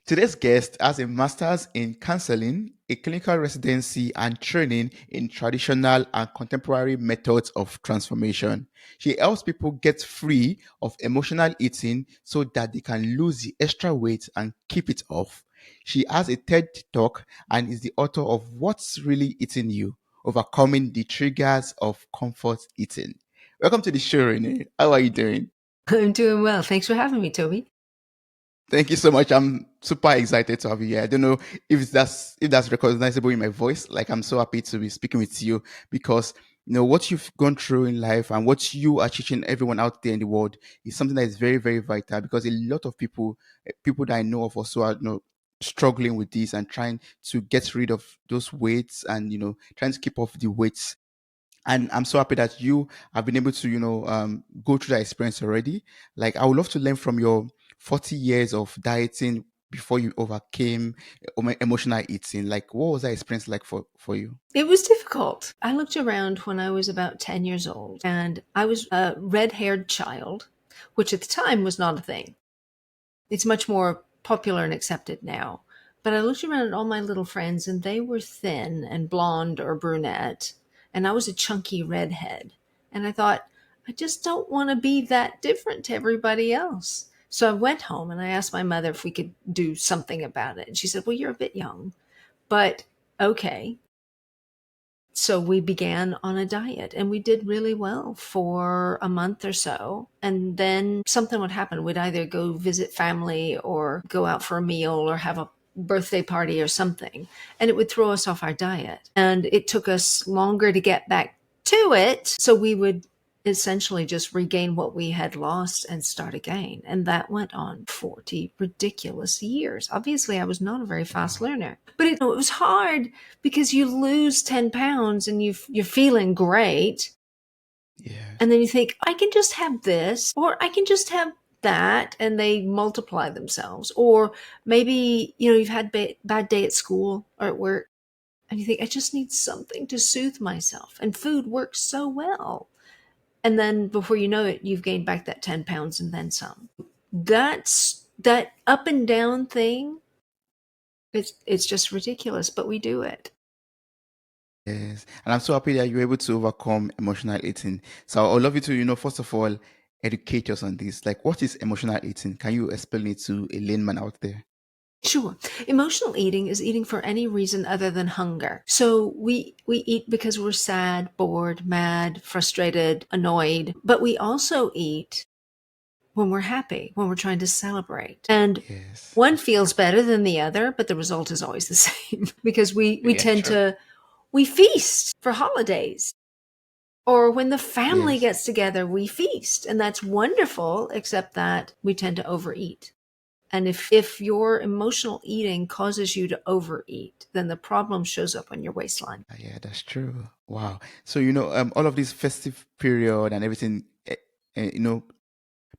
Today's guest has a master's in counseling, a clinical residency, and training in traditional and contemporary methods of transformation. She helps people get free of emotional eating so that they can lose the extra weight and keep it off. She has a TED talk and is the author of What's Really Eating You: Overcoming the Triggers of Comfort Eating. Welcome to the show, Renee. How are you doing? I'm doing well. Thanks for having me, Toby. Thank you so much. I'm super excited to have you here. I don't know if that's recognizable in my voice. Like, I'm so happy to be speaking with you because what you've gone through in life and what you are teaching everyone out there in the world is something that is very, very vital because a lot of people that I know of also are struggling with this and trying to get rid of those weights and trying to keep off the weights. And I'm so happy that you have been able to go through that experience already. Like, I would love to learn from your 40 years of dieting before you overcame emotional eating. Like, what was that experience like for you? It was difficult. I looked around when I was about 10 years old, and I was a red haired child, which at the time was not a thing. It's much more popular and accepted now. But I looked around at all my little friends, and they were thin and blonde or brunette, and I was a chunky redhead. And I thought, I just don't want to be that different to everybody else. So I went home and I asked my mother if we could do something about it. And she said, well, you're a bit young, but okay. So we began on a diet and we did really well for a month or so. And then something would happen. We'd either go visit family or go out for a meal or have a birthday party or something. And it would throw us off our diet. And it took us longer to get back to it. So we would essentially just regain what we had lost and start again. And that went on 40 ridiculous years. Obviously, I was not a very fast Wow. learner, but it was hard because you lose 10 pounds and you're feeling great. Yes. And then you think, I can just have this, or I can just have that, and they multiply themselves. Or maybe, you've had bad day at school or at work, and you think, I just need something to soothe myself. And food works so well. And then before you know it, you've gained back that 10 pounds and then some. That's that up and down thing. It's just ridiculous, but we do it. Yes. And I'm so happy that you're able to overcome emotional eating. So I'd love you to, first of all, educate us on this. Like, what is emotional eating? Can you explain it to a layman out there? Sure. Emotional eating is eating for any reason other than hunger. So we eat because we're sad, bored, mad, frustrated, annoyed, but we also eat when we're happy, when we're trying to celebrate. And Yes. one feels better than the other, but the result is always the same because we Yeah, tend true. to we feast for holidays. Or when the family Yes. gets together, we feast. And that's wonderful, except that we tend to overeat. And if your emotional eating causes you to overeat, then the problem shows up on your waistline. Yeah, that's true. Wow. So, all of this festive period and everything,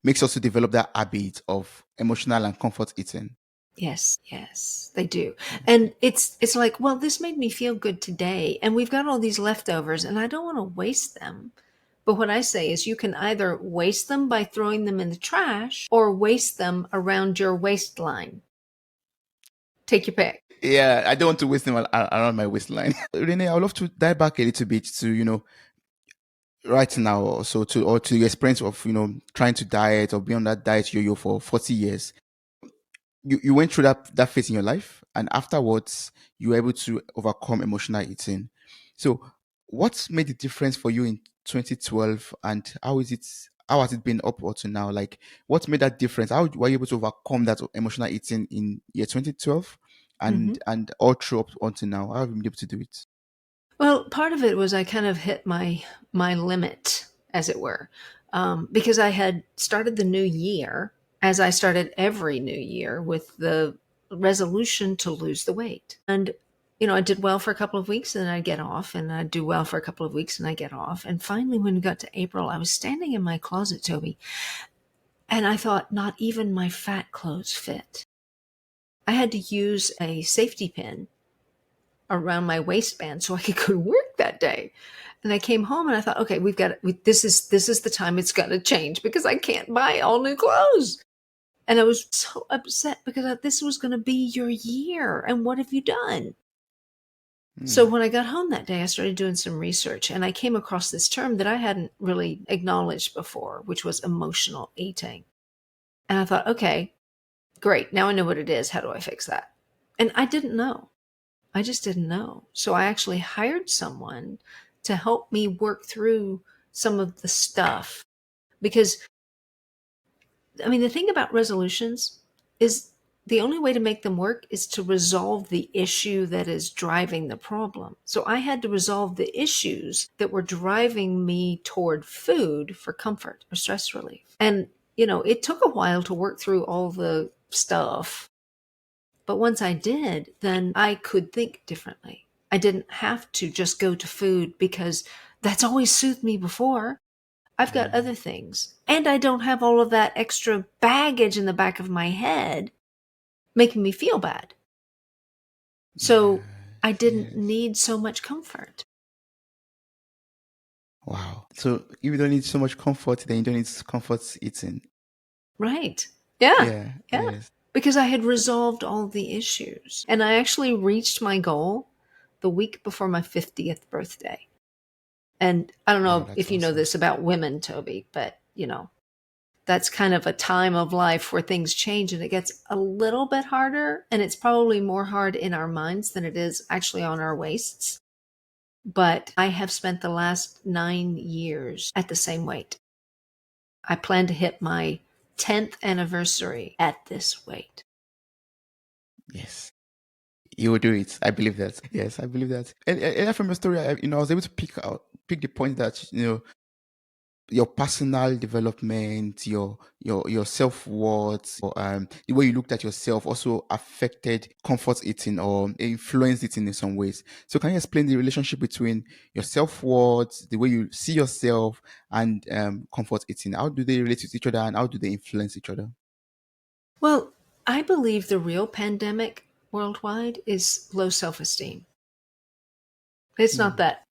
makes us to develop that habit of emotional and comfort eating. Yes, yes, they do. And it's like, well, this made me feel good today, and we've got all these leftovers, and I don't want to waste them. But what I say is you can either waste them by throwing them in the trash or waste them around your waistline. Take your pick. Yeah, I don't want to waste them around my waistline. Renee, I would love to dive back a little bit to, right now, also to your experience of, trying to diet or be on that diet yo-yo for 40 years. You went through that phase in your life, and afterwards you were able to overcome emotional eating. So what made the difference for you in 2012, and how has it been up to now? Like, what made that difference? How were you able to overcome that emotional eating in year 2012 hmm and all through up until now? How have you been able to do it? Well, part of it was I kind of hit my limit, as it were, because I had started the new year, as I started every new year, with the resolution to lose the weight. And I did well for a couple of weeks, and then I'd get off, and I'd do well for a couple of weeks, and I get off. And finally, when we got to April, I was standing in my closet, Toby, and I thought, not even my fat clothes fit. I had to use a safety pin around my waistband so I could go to work that day. And I came home and I thought, okay, this is the time it's got to change because I can't buy all new clothes. And I was so upset because this was going to be your year. And what have you done? So Mm. when I got home that day, I started doing some research and I came across this term that I hadn't really acknowledged before, which was emotional eating. And I thought, okay, great. Now I know what it is. How do I fix that? And I didn't know. I just didn't know. So I actually hired someone to help me work through some of the stuff. Because, I mean, the thing about resolutions is the only way to make them work is to resolve the issue that is driving the problem. So I had to resolve the issues that were driving me toward food for comfort or stress relief. And, it took a while to work through all the stuff. But once I did, then I could think differently. I didn't have to just go to food because that's always soothed me before. I've got Yeah. other things. And I don't have all of that extra baggage in the back of my head making me feel bad. So I Yes. didn't Yes. need so much comfort. Wow. So if you don't need so much comfort, then you don't need comfort eating. Right. Yeah. Yeah. Yeah. Yes. Because I had resolved all the issues. And I actually reached my goal the week before my 50th birthday. And I don't Wow. know That's if you know awesome. this about women, Toby, but that's kind of a time of life where things change and it gets a little bit harder. And it's probably more hard in our minds than it is actually on our waists. But I have spent the last 9 years at the same weight. I plan to hit my 10th anniversary at this weight. Yes. You will do it. I believe that. Yes, I believe that. And from your story, I was able to pick the point that your personal development, your self worth, the way you looked at yourself also affected comfort eating or influenced it in some ways. So, can you explain the relationship between your self worth, the way you see yourself, and comfort eating? How do they relate to each other, and how do they influence each other? Well, I believe the real pandemic worldwide is low self esteem. It's not Mm. that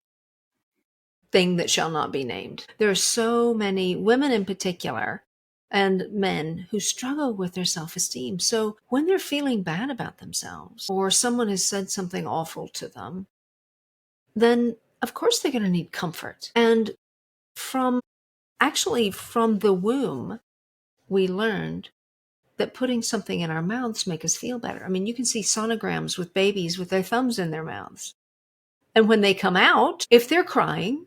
thing that shall not be named. There are so many women in particular and men who struggle with their self esteem. So when they're feeling bad about themselves or someone has said something awful to them, then of course they're going to need comfort. And from from the womb, we learned that putting something in our mouths make us feel better. I mean, you can see sonograms with babies with their thumbs in their mouths. And when they come out, if they're crying,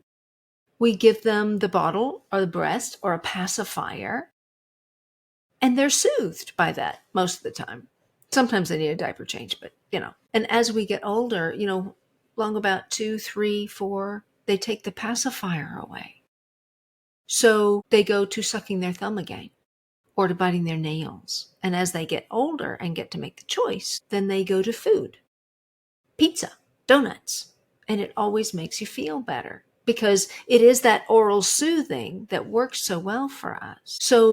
we give them the bottle or the breast or a pacifier, and they're soothed by that most of the time. Sometimes they need a diaper change, but. And as we get older, long about 2, 3, 4, they take the pacifier away. So they go to sucking their thumb again or to biting their nails. And as they get older and get to make the choice, then they go to food, pizza, donuts. And it always makes you feel better because it is that oral soothing that works so well for us. So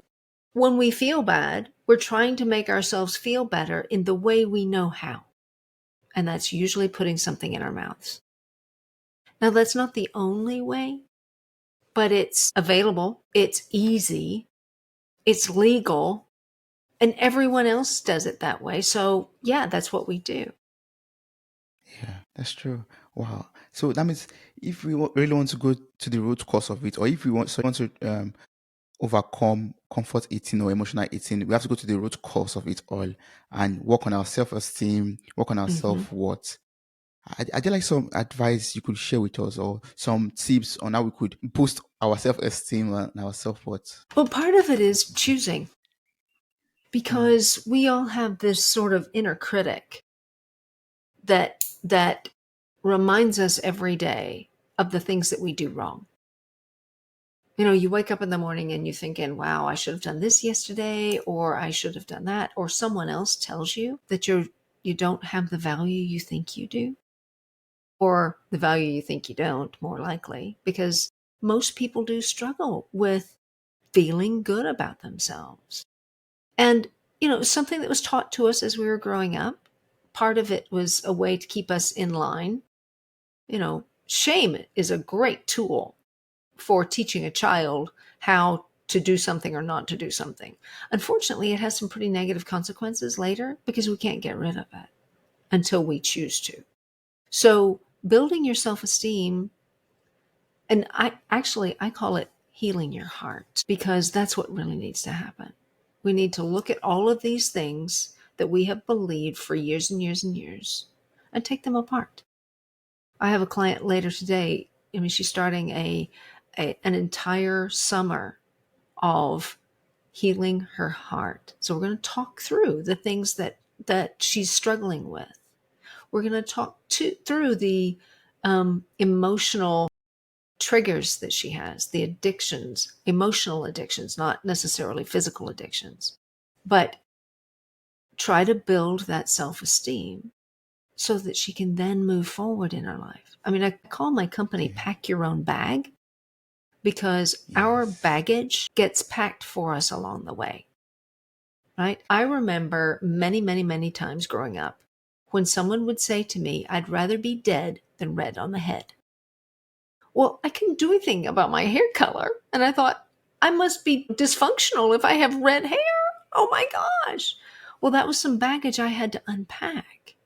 when we feel bad, we're trying to make ourselves feel better in the way we know how. And that's usually putting something in our mouths. Now, that's not the only way, but it's available, it's easy, it's legal, and everyone else does it that way. So, yeah, that's what we do. Yeah, that's true. Wow. So that means if we really want to go to the root cause of it, or if we want to overcome comfort eating or emotional eating, we have to go to the root cause of it all and work on our self-esteem, work on our hmm self-worth. Are there like some advice you could share with us or some tips on how we could boost our self-esteem and our self-worth? Well, part of it is choosing Mm. because we all have this sort of inner critic that reminds us every day of the things that we do wrong. You wake up in the morning and you're thinking, wow, I should have done this yesterday, or I should have done that, or someone else tells you that you don't have the value you think you do, or the value you think you don't, more likely, because most people do struggle with feeling good about themselves. And, something that was taught to us as we were growing up, part of it was a way to keep us in line. Shame is a great tool for teaching a child how to do something or not to do something. Unfortunately, it has some pretty negative consequences later because we can't get rid of it until we choose to. So building your self-esteem, and I call it healing your heart, because that's what really needs to happen. We need to look at all of these things that we have believed for years and years and years and take them apart. I have a client later today. I mean, she's starting an entire summer of healing her heart. So we're going to talk through the things that she's struggling with. We're going to talk through the emotional triggers that she has, the addictions, emotional addictions, not necessarily physical addictions, but try to build that self-esteem so that she can then move forward in her life. I mean, I call my company Yeah. Pack Your Own Bag, because our Yes. baggage gets packed for us along the way, right? I remember many, many, many times growing up when someone would say to me, I'd rather be dead than red on the head. Well, I couldn't do anything about my hair color. And I thought, I must be dysfunctional if I have red hair. Oh my gosh. Well, that was some baggage I had to unpack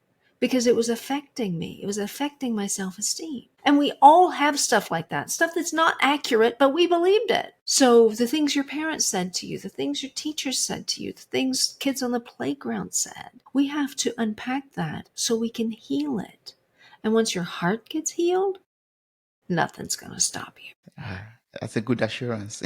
because it was affecting me. It was affecting my self esteem. And we all have stuff like that, stuff that's not accurate, but we believed it. So the things your parents said to you, the things your teachers said to you, the things kids on the playground said, we have to unpack that so we can heal it. And once your heart gets healed, nothing's going to stop you. Ah, that's a good assurance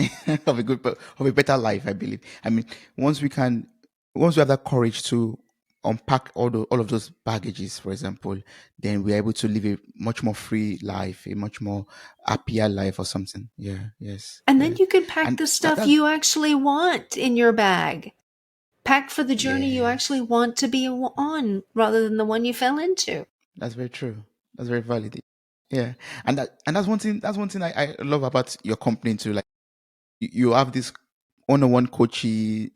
of of a better life, I believe. I mean, once we can, once we have that courage to unpack all of those baggages, for example, then we're able to live a much more free life, a much more happier life, or something. Yeah, yes, And then yeah, you can pack and the stuff that's you actually want in your bag. Pack for the journey you actually yes, want to be on rather than the one you fell into. that's very true. That's very valid. Yeah, and that's one thing. That's one thing I love about your company too. Like you have this one-on-one coaching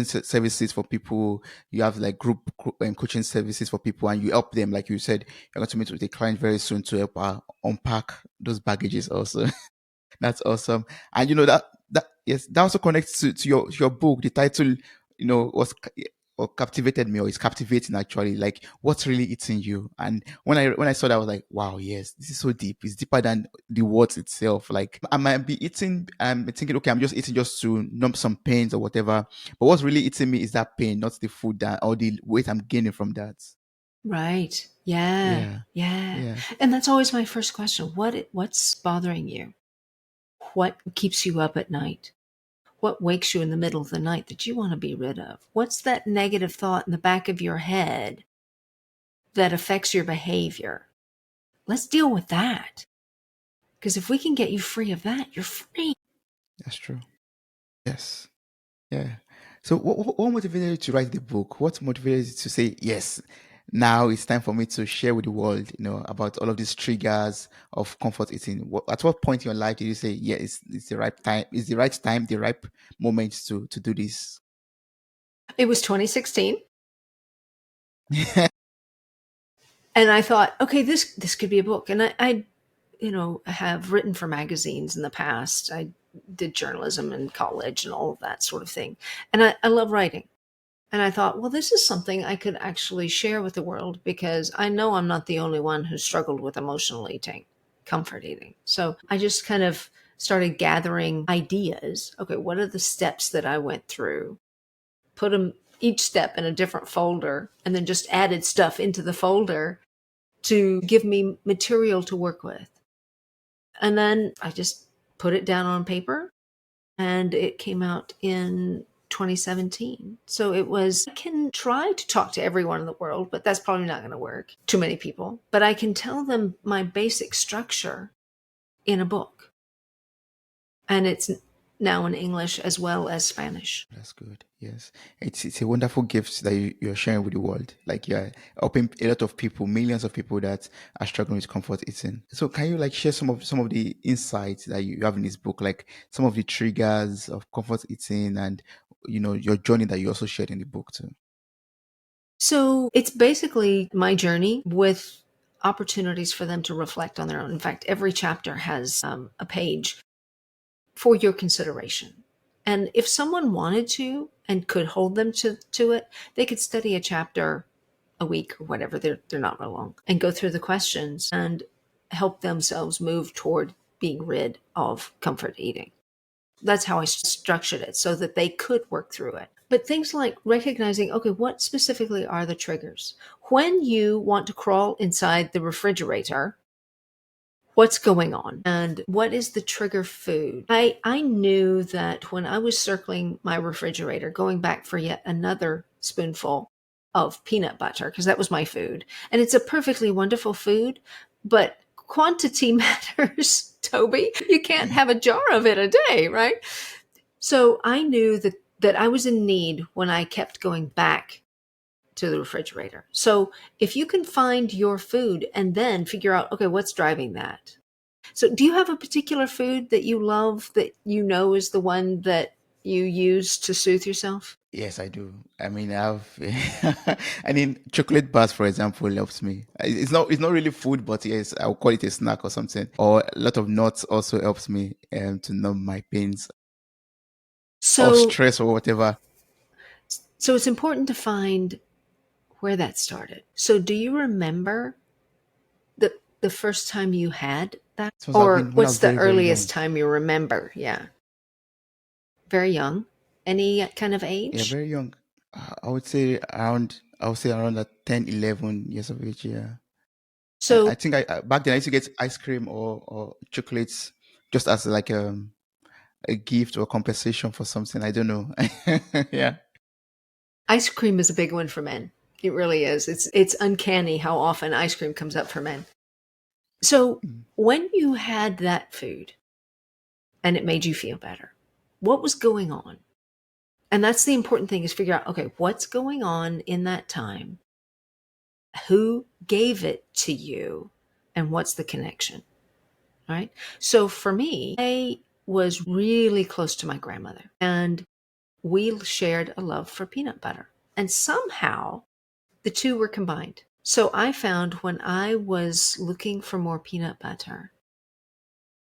services for people. You have like coaching services for people, and you help them. Like you said, you're going to meet with a client very soon to help unpack those baggages also. That's awesome. And that yes, that also connects to your book. The title, or captivated me, or is captivating actually. Like, what's really eating you? And when I saw that, I was like, wow, yes, this is so deep. It's deeper than the words itself. Like, I might be eating, thinking, okay, I'm just eating just to numb some pains or whatever. But what's really eating me is that pain, not the food that or the weight I'm gaining from that. Right. Yeah. Yeah, Yeah. yeah, And that's always my first question. What's bothering you? What keeps you up at night? What wakes you in the middle of the night that you want to be rid of? What's that negative thought in the back of your head that affects your behavior? Let's deal with that. Because if we can get you free of that, you're free. that's true. Yes. Yeah. So what motivated you to write the book? What motivated you to say, yes, now it's time for me to share with the world, about all of these triggers of comfort eating? At what point in your life did you say, yeah, it's the right time, the right moment to do this? It was 2016. And I thought, okay, this could be a book. And I have written for magazines in the past. I did journalism in college and all of that sort of thing. And I love writing. And I thought, well, this is something I could actually share with the world because I know I'm not the only one who struggled with emotional eating, comfort eating. So I just kind of started gathering ideas. Okay, what are the steps that I went through? Put them each step in a different folder and then just added stuff into the folder to give me material to work with. And then I just put it down on paper and it came out in 2017. So I can try to talk to everyone in the world, but that's probably not going to work. Too many people. But I can tell them my basic structure in a book. And it's now in English as well as Spanish. That's good. Yes, it's a wonderful gift that you're sharing with the world. Like, you're helping a lot of people, millions of people that are struggling with comfort eating. So can you like share some of the insights that you have in this book, like some of the triggers of comfort eating, and your journey that you also shared in the book too? So it's basically my journey with opportunities for them to reflect on their own. In fact, every chapter has a page for your consideration. And if someone wanted to and could hold them to it, they could study a chapter a week or whatever. They're not real long, and go through the questions and help themselves move toward being rid of comfort eating. That's how I structured it, so that they could work through it. But things like recognizing, okay, what specifically are the triggers? When you want to crawl inside the refrigerator, what's going on and what is the trigger food? I knew that when I was circling my refrigerator, going back for yet another spoonful of peanut butter, because that was my food. And it's a perfectly wonderful food, but quantity matters, Toby. You can't have a jar of it a day, right? So I knew that I was in need when I kept going back to the refrigerator. So if you can find your food and then figure out, okay, what's driving that? So do you have a particular food that you love that you know is the one that you use to soothe yourself? Yes, I do. I mean, I mean, chocolate bars, for example, helps me. It's not really food, but yes, I'll call it a snack or something. Or a lot of nuts also helps me to numb my pains or So stress or whatever. so it's important to find where that started. So do you remember the first time you had that? It must have Or been when I what's was the very, very earliest young. time you remember? Yeah. Very young. Any kind of Yeah, age? very young. I would say around that 10, 11 years of age. Yeah. I So think back then I used to get ice cream or chocolates just as like a gift or compensation for something. I don't know. Yeah. ice cream is a big one for men. It really is. It's uncanny how often ice cream comes up for men. So Mm. when you had that food and it made you feel better, what was going on? And that's the important thing, is figure out, okay, what's going on in that time? Who gave it to you? And what's the connection? Right? So for me, I was really close to my grandmother, and we shared a love for peanut butter. And somehow the two were combined. So I found when I was looking for more peanut butter,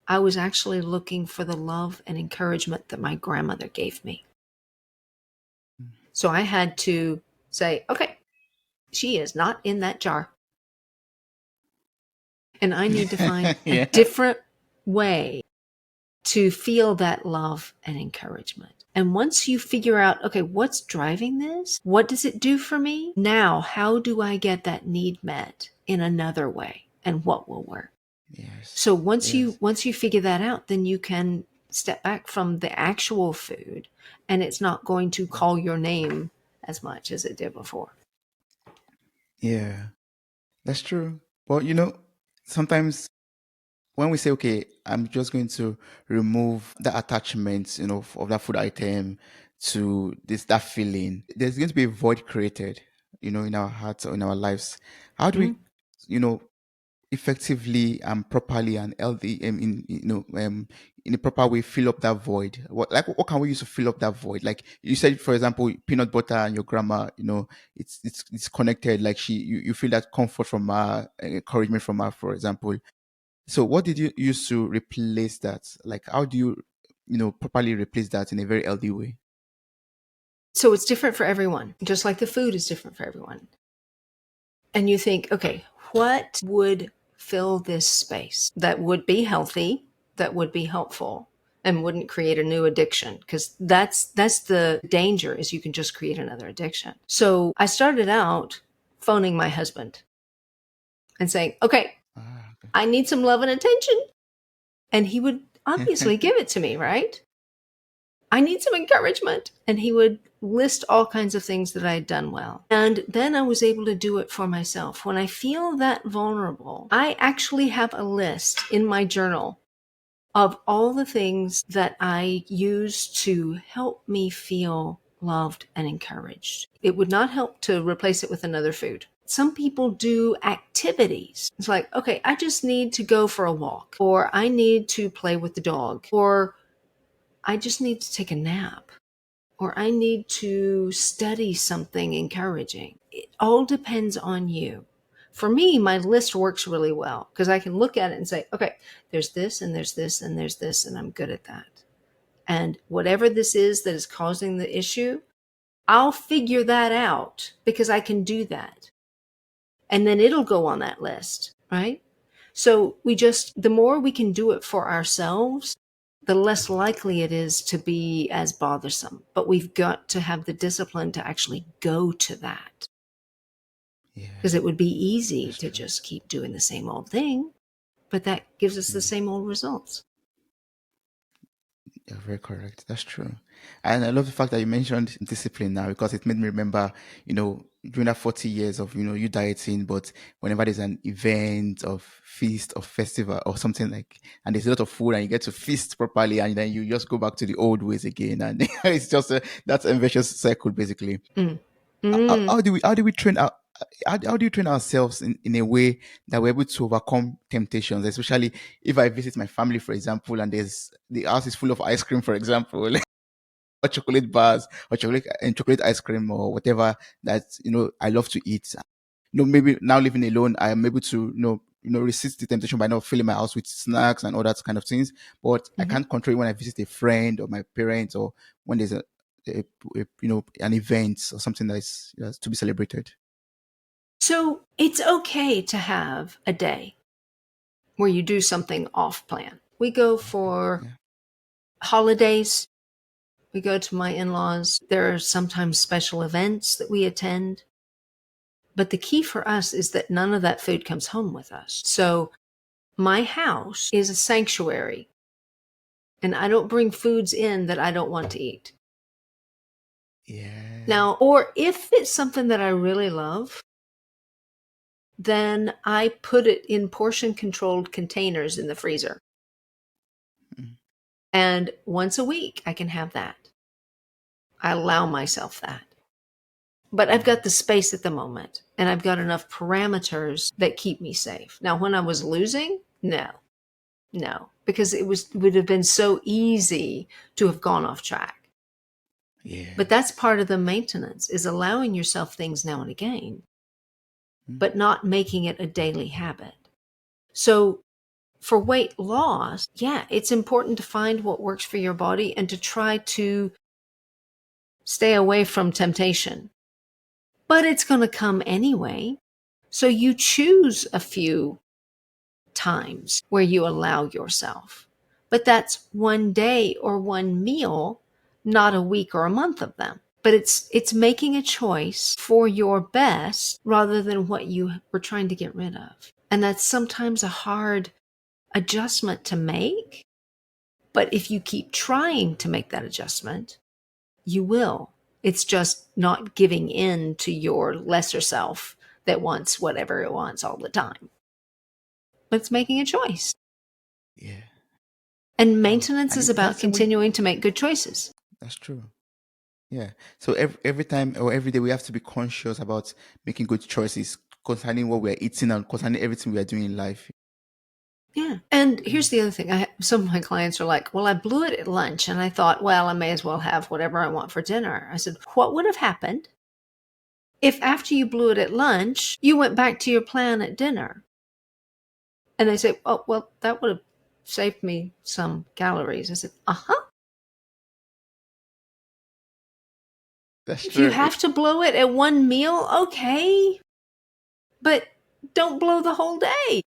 I was actually looking for the love and encouragement that my grandmother gave me. So I had to say, okay, she is not in that jar. And I need to find a Yeah. different way to feel that love and encouragement. And once you figure out, okay, what's driving this? What does it do for me? Now, how do I get that need met in another way? And what will work? Yes. So once you Yes. once you figure that out, then you can step back from the actual food, and it's not going to call your name as much as it did before. Yeah. That's true. But sometimes when we say, okay, I'm just going to remove the attachment, of that food item to that feeling, there's going to be a void created, in our hearts or in our lives. How do we, Mm. you know, effectively and properly and healthy in a proper way fill up that void? What can we use to fill up that void? Like you said, for example, peanut butter and your grandma, it's connected. Like you feel that comfort from her, encouragement from her, for example. So what did you use to replace that? Like how do you properly replace that in a very healthy way? So it's different for everyone, just like the food is different for everyone. And you think, okay, what would fill this space that would be healthy, that would be helpful, and wouldn't create a new addiction? Because that's the danger, is you can just create another addiction. So I started out phoning my husband and saying, okay, Ah, okay. I need some love and attention. And he would obviously give it to me, right? I need some encouragement. And he would list all kinds of things that I had done well. And then I was able to do it for myself. When I feel that vulnerable, I actually have a list in my journal of all the things that I use to help me feel loved and encouraged. It would not help to replace it with another food. Some people do activities. It's like, okay, I just need to go for a walk, or I need to play with the dog, or I just need to take a nap, or I need to study something encouraging. It all depends on you. For me, my list works really well because I can look at it and say, okay, there's this and there's this and there's this, and I'm good at that. And whatever this is that is causing the issue, I'll figure that out because I can do that. And then it'll go on that list, right? So the more we can do it for ourselves, the less likely it is to be as bothersome. But we've got to have the discipline to actually go to that, because Yeah, it would be easy that's to true. just keep doing the same old thing, but that gives us the Mm. same old results. You're very correct. That's true. And I love the fact that you mentioned discipline now because it made me remember, during that 40 years of, you dieting, but whenever there's an event of feast or festival or something like, and there's a lot of food and you get to feast properly and then you just go back to the old ways again. And it's just that's a vicious cycle basically. Mm. how, Mm. how do we how do we train our how do you train ourselves in a way that we're able to overcome temptations, especially if I visit my family, for example, and the house is full of ice cream, for example, or chocolate bars or chocolate ice cream or whatever that I love to eat. Maybe now living alone, I am able to resist the temptation by not filling my house with snacks and all that kind of things. But I Mhm. can't control it when I visit a friend or my parents or when there's an event or something that's to be celebrated. So it's okay to have a day where you do something off plan. We go for Yeah. holidays. We go to my in laws. There are sometimes special events that we attend. But the key for us is that none of that food comes home with us. So my house is a sanctuary, and I don't bring foods in that I don't want to eat. Yeah. Now, or if it's something that I really love, then I put it in portion controlled containers in the freezer. Mm. And once a week, I can have that. I allow myself that. But I've got Mm. the space at the moment, and I've got enough parameters that keep me safe. Now, when I was losing, no, because would have been so easy to have gone off track. But that's Yes. part of the maintenance, is allowing yourself things now and again, Mm. but not making it a daily habit. So for weight loss, yeah, it's important to find what works for your body and to try to stay away from temptation. But it's going to come anyway. So you choose a few times where you allow yourself. But that's one day or one meal, not a week or a month of them. But it's making a choice for your best rather than what you were trying to get rid of. And that's sometimes a hard adjustment to make. But if you keep trying to make that adjustment, you will. It's just not giving in to your lesser self that wants whatever it wants all the time. But it's making a choice. Yeah. And Wow. maintenance And is is that the about same way? continuing to make good choices. That's true. Yeah. So every time or every day we have to be conscious about making good choices concerning what we're eating and concerning everything we are doing in life. Yeah. And Mm. here's the other thing. Some of my clients are like, well, I blew it at lunch and I thought, well, I may as well have whatever I want for dinner. I said, what would have happened if after you blew it at lunch, you went back to your plan at dinner? And they say, oh, well, that would have saved me some calories. I said, uh-huh. That's If you true. have to blow it at one meal, okay. But don't blow the whole day.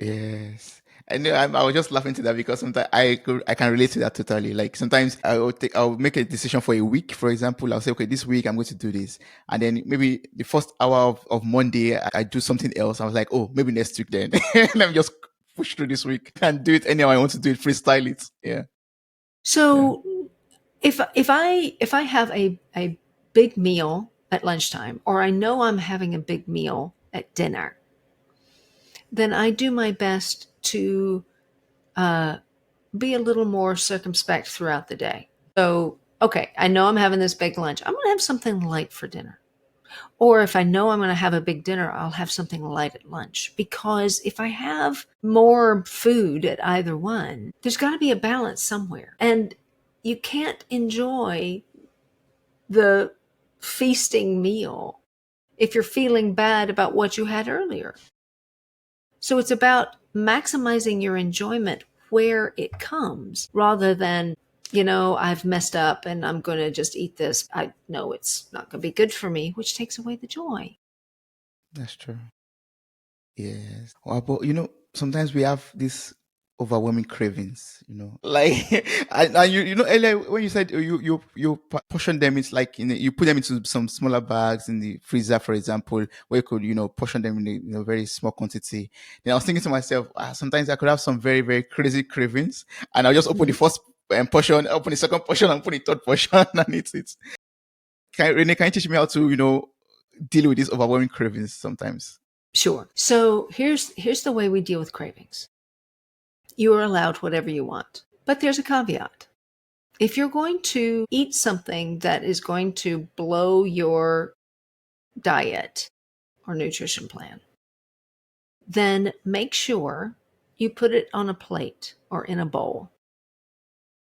Yes. I know. I was just laughing to that because sometimes I can relate to that totally. Like sometimes I'll make a decision for a week. For example, I'll say, okay, this week I'm going to do this, and then maybe the first hour of Monday I do something else. I was like, oh, maybe next week then. Let me just push through this week and do it anyhow I want to do it. Freestyle it. Yeah. Yeah. So if I have a big meal at lunchtime, or I know I'm having a big meal at dinner, then I do my best to uh, be a little more circumspect throughout the day. So, okay, I know I'm having this big lunch. I'm going to have something light for dinner. Or if I know I'm going to have a big dinner, I'll have something light at lunch. Because if I have more food at either one, there's got to be a balance somewhere. And you can't enjoy the feasting meal if you're feeling bad about what you had earlier. So it's about maximizing your enjoyment where it comes rather than, I've messed up and I'm going to just eat this. I know it's not going to be good for me, which takes away the joy. That's true. Yes. Well, but sometimes we have this overwhelming cravings, like, and earlier when you said you portion them, it's like, you put them into some smaller bags in the freezer, for example, where you could, portion them in a, very small quantity. Then I was thinking to myself, sometimes I could have some very, very crazy cravings, and I'll just open the Mhm. first portion, open the second portion, and open the third portion, and eat it. Renee, can you teach me how to, deal with these overwhelming cravings sometimes? Sure. So here's the way we deal with cravings. You are allowed whatever you want, but there's a caveat. If you're going to eat something that is going to blow your diet or nutrition plan, then make sure you put it on a plate or in a bowl.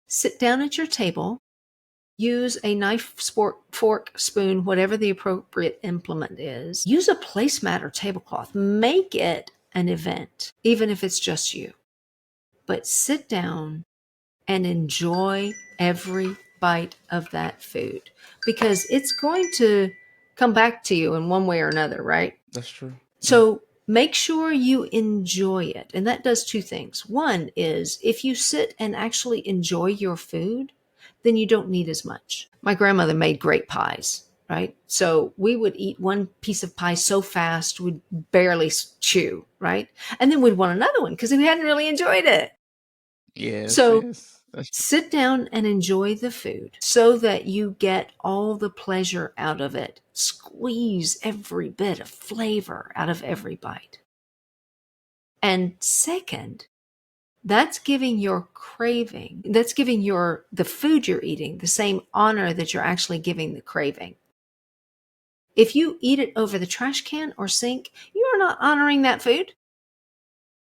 Sit down at your table, use a knife, fork, spoon, whatever the appropriate implement is. Use a placemat or tablecloth. Make it an event, even if it's just you. But sit down and enjoy every bite of that food because it's going to come back to you in one way or another, right? That's true. Yeah. So make sure you enjoy it. And that does two things. One is if you sit and actually enjoy your food, then you don't need as much. My grandmother made great pies, right? So we would eat one piece of pie so fast, we'd barely chew, right? And then we'd want another one because we hadn't really enjoyed it. Yes, So yes. That's true. sit down and enjoy the food so that you get all the pleasure out of it. Squeeze every bit of flavor out of every bite. And second, that's giving your craving, that's giving the food you're eating the same honor that you're actually giving the craving. If you eat it over the trash can or sink, you are not honoring that food.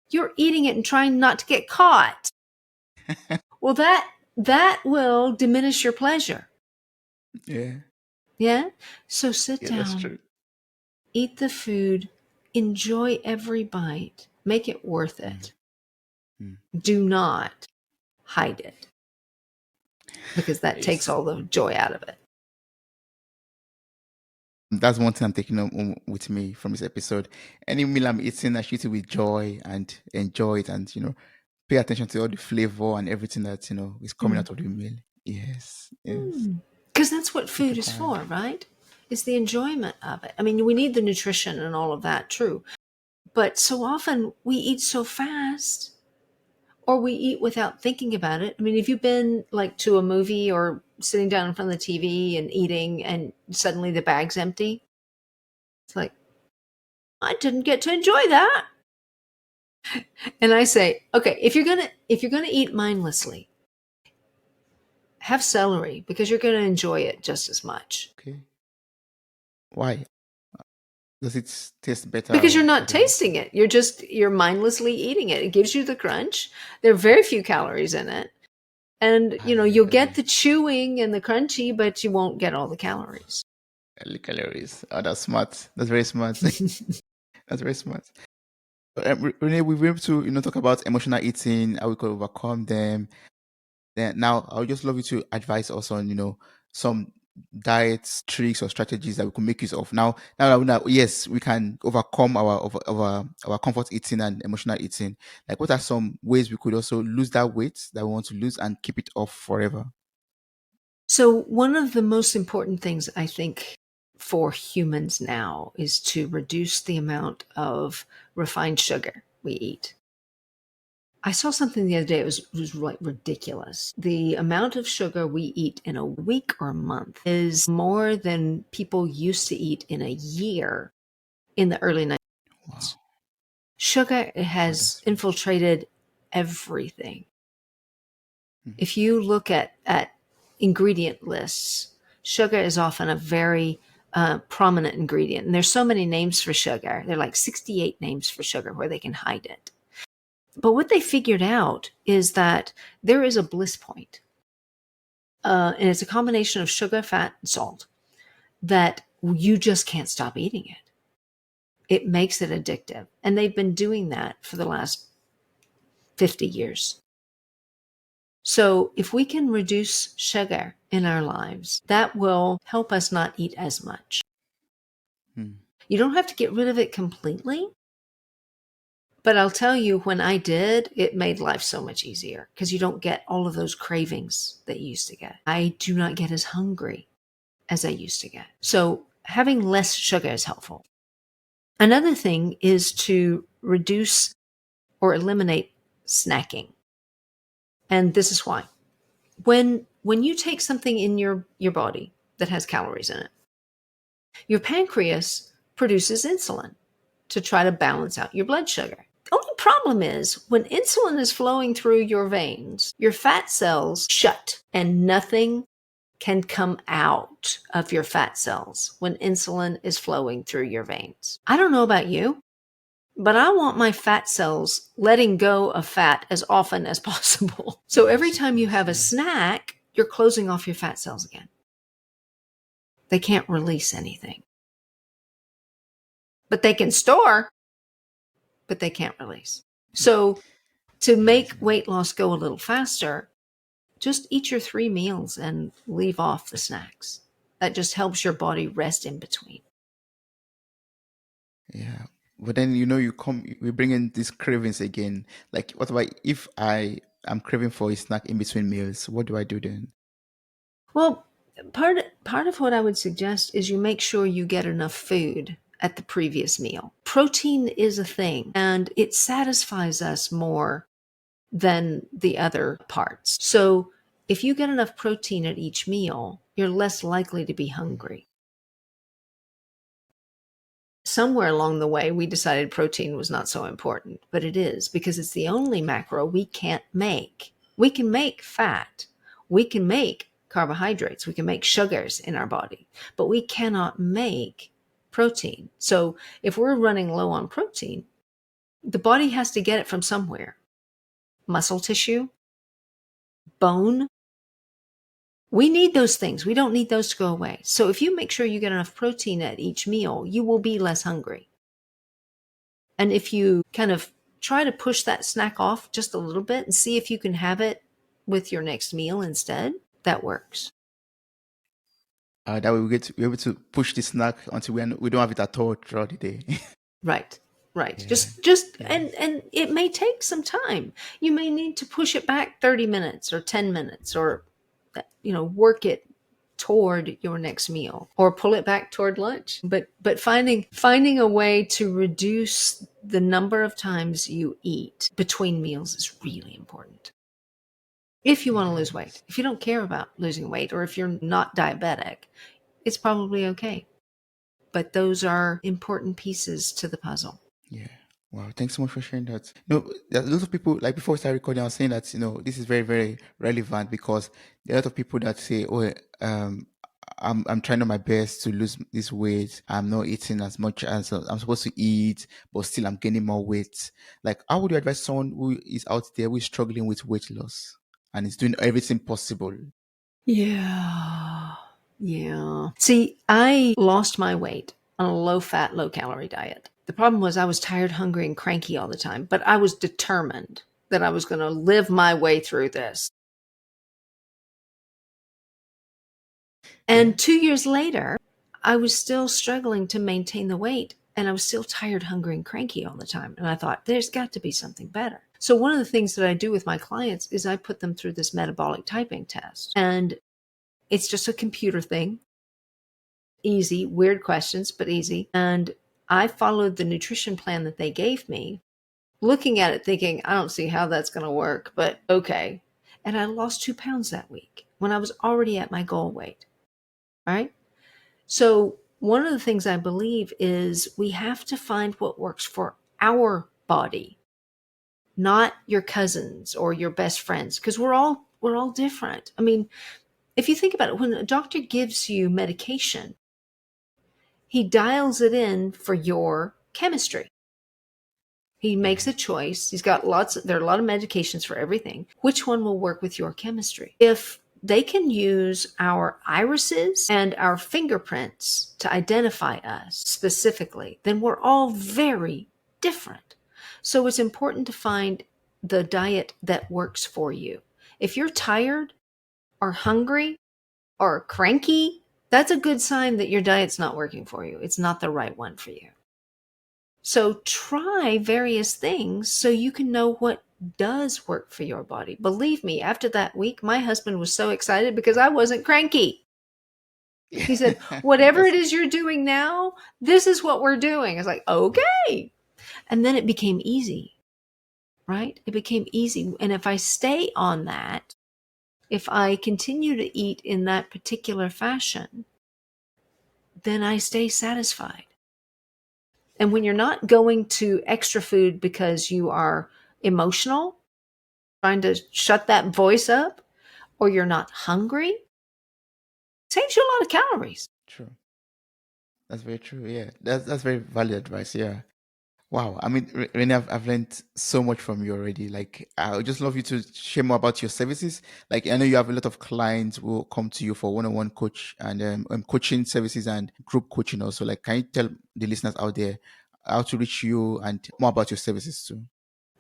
You're eating it and trying not to get caught. Well, that will diminish your pleasure. Yeah. Yeah? So sit Yeah, that's down, true. eat the food, enjoy every bite, make it worth Mm, it. mm. Do not hide it because that takes Yes. all the joy out of it. That's one thing I'm taking home with me from this episode. Any meal I'm eating, I should eat it with joy and enjoy it, and pay attention to all the flavor and everything that is coming out of the meal. Yes, yes. Because that's what Keep food it is quiet. for, right? It's the enjoyment of it. I mean, we need the nutrition and all of that, true. But so often we eat so fast or we eat without thinking about it. I mean, have you been like to a movie or sitting down in front of the TV and eating and suddenly the bag's empty? It's like, I didn't get to enjoy that. And I say, okay, if you're gonna eat mindlessly, have celery because you're gonna enjoy it just as much. Okay. Why? Does it taste better, Because you're or I not don't know? tasting it. You're mindlessly eating it. It gives you the crunch. There are very few calories in it. And Ah, yeah, you'll get okay. the chewing and the crunchy, but you won't get all the calories. Early calories. Oh, that's smart. That's very smart. That's very smart. Renee, we were able to talk about emotional eating, how we could overcome them. Then now I would just love you to advise us on, some diets, tricks, or strategies that we can make use of. Now that we know, yes, we can overcome our comfort eating and emotional eating. Like, what are some ways we could also lose that weight that we want to lose and keep it off forever? So, one of the most important things I think for humans now is to reduce the amount of refined sugar we eat. I saw something the other day, it was like ridiculous. The amount of sugar we eat in a week or a month is more than people used to eat in a year in the early 90s. Wow. Sugar Wow, has that's huge. infiltrated everything. Mm. If you look at ingredient lists, sugar is often a very prominent ingredient. And there's so many names for sugar. There are like 68 names for sugar where they can hide it. But what they figured out is that there is a bliss point, and it's a combination of sugar, fat, and salt that you just can't stop eating it. It makes it addictive. And they've been doing that for the last 50 years. So if we can reduce sugar in our lives, that will help us not eat as much. Hmm. You don't have to get rid of it completely, but I'll tell you, when I did, it made life so much easier because you don't get all of those cravings that you used to get. I do not get as hungry as I used to get. So having less sugar is helpful. Another thing is to reduce or eliminate snacking. And this is why. When you take something in your body that has calories in it, your pancreas produces insulin to try to balance out your blood sugar. The only problem is when insulin is flowing through your veins, your fat cells shut and nothing can come out of your fat cells when insulin is flowing through your veins. I don't know about you, but I want my fat cells letting go of fat as often as possible. So every Yes, time you yes, have a yeah. snack, you're closing off your fat cells again. They can't release anything, but they can store, but they can't release. So to Yes, make weight loss go a little faster, just eat your 3 meals and leave off the snacks. That just helps your body rest in between. yeah. But then we bring in these cravings again. Like, what about if I am craving for a snack in between meals? What do I do then? Well, part of what I would suggest is you make sure you get enough food at the previous meal. Protein is a thing and it satisfies us more than the other parts. So if you get enough protein at each meal, you're less likely to be hungry. Somewhere along the way, we decided protein was not so important, but it is because it's the only macro we can't make. We can make fat, we can make carbohydrates, we can make sugars in our body, but we cannot make protein. So if we're running low on protein, the body has to get it from somewhere: muscle tissue, bone. We need those things. We don't need those to go away. So if you make sure you get enough protein at each meal, you will be less hungry. And if you kind of try to push that snack off just a little bit and see if you can have it with your next meal instead, that works. That way we're able to push the snack until we don't have it at all throughout the day. Right. Right. Yeah. Just Yes. and it may take some time. You may need to push it back 30 minutes or 10 minutes or work it toward your next meal or pull it back toward lunch. But finding a way to reduce the number of times you eat between meals is really important. If you want to lose weight, Yes. if you don't care about losing weight, or if you're not diabetic, it's probably okay. But those are important pieces to the puzzle. Yeah. Wow. Thanks so much for sharing that. There's a lot of people, like before we started recording, I was saying that, this is very, very relevant because there are a lot of people that say, oh, I'm trying my best to lose this weight. I'm not eating as much as I'm supposed to eat, but still I'm gaining more weight. Like, how would you advise someone who is out there who is struggling with weight loss and is doing everything possible? Yeah. Yeah. See, I lost my weight on a low fat, low calorie diet. The problem was I was tired, hungry, and cranky all the time, but I was determined that I was going to live my way through this. Yeah. And 2 years later, I was still struggling to maintain the weight and I was still tired, hungry, and cranky all the time. And I thought, there's got to be something better. So, one of the things that I do with my clients is I put them through this metabolic typing test. And it's just a computer thing, easy, weird questions, but easy. And I followed the nutrition plan that they gave me, looking at it thinking, I don't see how that's going to work, but okay. And I lost 2 pounds that week when I was already at my goal weight, right? So, one of the things I believe is we have to find what works for our body, not your cousins or your best friends, because we're all different. I mean, if you think about it, when a doctor gives you medication, he dials it in for your chemistry. He makes a choice. There are a lot of medications for everything. Which one will work with your chemistry? If they can use our irises and our fingerprints to identify us specifically, then we're all very different. So it's important to find the diet that works for you. If you're tired or hungry or cranky, that's a good sign that your diet's not working for you. It's not the right one for you. So try various things so you can know what does work for your body. Believe me, after that week, my husband was so excited because I wasn't cranky. He said, whatever That's it is you're doing now, this is what we're doing. It's like, okay. And then it became easy, right? It became easy. And if I stay on that, if I continue to eat in that particular fashion, then I stay satisfied. And when you're not going to extra food because you are emotional, trying to shut that voice up, or you're not hungry, it saves you a lot of calories. true. That's very true. Yeah, that's very valid advice. Yeah. Wow. I mean, Renee, I've learned so much from you already. Like, I would just love you to share more about your services. Like, I know you have a lot of clients who come to you for one-on-one coach and coaching services and group coaching also. Like, can you tell the listeners out there how to reach you and more about your services too?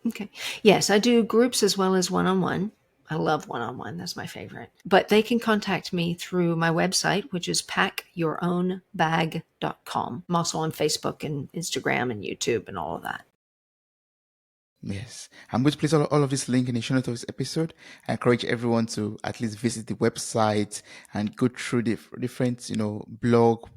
Okay. Yes, I do groups as well as one on one. I love one on one. That's my favorite. But they can contact me through my website, which is packyourownbag.com. I'm also on Facebook and Instagram and YouTube and all of that. Yes, I'm going to place all of this link in the show notes of this episode. I encourage everyone to at least visit the website and go through the different, blog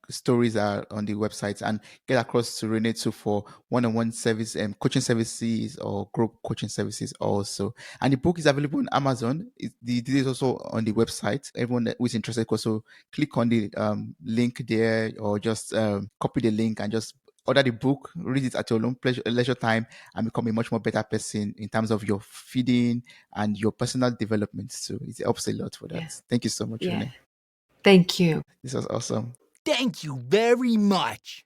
stories that are on the website and get across to Renee too for one-on-one service and coaching services or group coaching services also. And the book is available on Amazon. The details also on the website. Everyone who is interested can also click on the link there or just copy the link and just order the book, read it at your own leisure time, and become a much more better person in terms of your feeding and your personal development. So it helps a lot for that. Yeah. Thank you so much, Yeah. Renee. Thank you. This was awesome. Thank you very much.